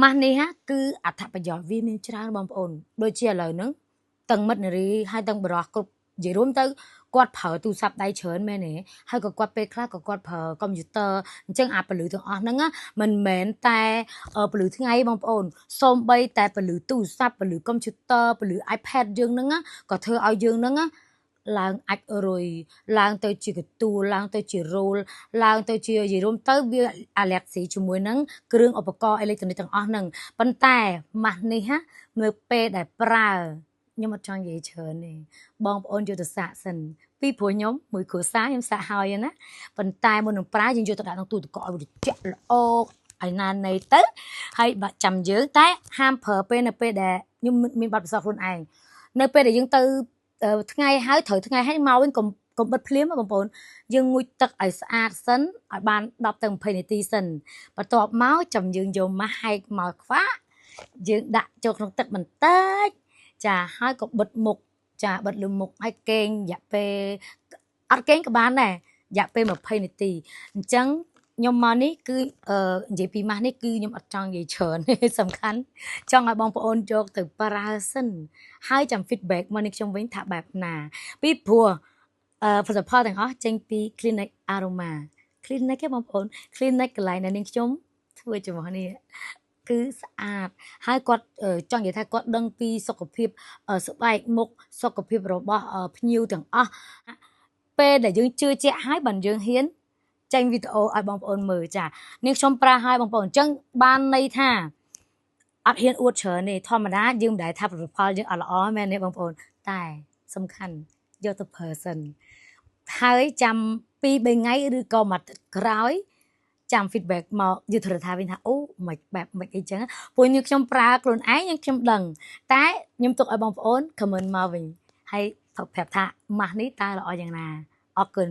ម៉ាស់នេះហ่าគឺអត្ថប្រយោជន៍វាមានច្រើនបងប្អូនដូចជាឥឡូវហ្នឹងទាំងមិត្តនារីហើយទាំងបរិះគ្រប់និយាយរួមទៅគាត់ប្រើទូរស័ព្ទដៃច្រើនមែនទេហើយក៏គាត់ពេលខ្លះក៏គាត់ប្រើកុំព្យូទ័រអញ្ចឹងអាពលឺទាំងអស់ហ្នឹងមិនមែនតែពលឺថ្ងៃបងប្អូនសូម្បីតែពលឺទូរស័ព្ទពលឺកុំព្យូទ័រពលឺ iPad យើងហ្នឹងក៏ធ្វើឲ្យយើងហ្នឹងឡើងអាចរុយឡើងទៅជាកទួលឡើងទៅជារោលឡើងទៅជានិយាយរួមទៅវាអាឡែកស៊ីជាមួយនឹងគ្រឿងឧបករណ៍អេឡិចត្រូនិកទាំងអស់ហ្នឹងប៉ុន្តែម៉ាស់នេះនៅពេលដែលប្រើខ្ញុំអត់ចង់និយាយច្រើនទេបងប្អូនយកទៅសាកសិនពីព្រោះខ្ញុំមួយគ្រួសារខ្ញុំសាកហើយណាប៉ុន្តែមុននឹងប្រើយើងយកទៅដាក់ក្នុងទូទឹកកកឲ្យវាត្រជាក់ល្អឲ្យណានៃទៅហើយបាក់ចាំយើងតែហាមប្រើពេលនៅពេលដែលខ្ញុំមានបាត់ពិសោធន៍ខ្លួនឯងនៅពេលដែលយើងទៅថ្ងៃហើយត្រូវថ្ងៃហើយមកវិញកុំបិទភ្លាមបងប្អូនយើងងូតទឹកឲ្យស្អាតសិនឲ្យបាន10ទៅ20នាទីសិនបន្ទាប់មកចាំយើងយកម៉ាស់ហែកមកខ្វាក់យើងដាក់ចូលក្នុងទឹកបន្តិចចាហើយក៏បិទមុខចាបិទលើមុខឲ្យកេងរយៈពេលអត់កេងក៏បានដែររយៈពេល20នាទីអញ្ចឹងខ្ញុំមកនេះគឺនិយាយពីម៉ាស់នេះគឺខ្ញុំអត់ចង់និយាយច្រើនសំខាន់ចង់ឲ្យបងប្អូនយកទៅប្រើសិនហើយចាំ feedback មកនេះខ្ញុំវិញថាបែបណាពីព្រោះផលិតផលទាំងអស់ចេញពី Clinic Aroma Clinic ទេបងប្អូន Clinic កន្លែងដែលនាងខ្ញុំធ្វើជាមួយនេះគឺស្អាតហើយគាត់ចង់និយាយថាគាត់ដឹងពីសុខភាពស្បែកមុខសុខភាពរបស់ភ្ញៀវទាំងអស់ពេលដែលយើងជឿជាក់ហើយបានយើងហ៊ានចេញវីដេអូឲ្យបងប្អូនមើលចានាងខ្ញុំប្រើឲ្យបងប្អូនអញ្ចឹងបានន័យថាអត់ហ៊ានអួតច្រើនទេធម្មតាយើងមិនដែលថាផលិតផលយើងអត់ល្អមែនទេបងប្អូនតែសំខាន់យកទៅប្រើសិនហើយចាំ2-3ថ្ងៃឬក៏មួយអាទិត្យក្រោយចាំ feedback មកយុទ្ធរដ្ឋាវិញថាអូមិនបែបមិនអីចឹងពួកខ្ញុំប្រើខ្លួនឯងខ្ញុំដឹងតែខ្ញុំទុកឲ្យបងប្អូន comment មកវិញហើយប្រាប់ថាម៉ាស់នេះតើល្អយ៉ាងណាអរគុណ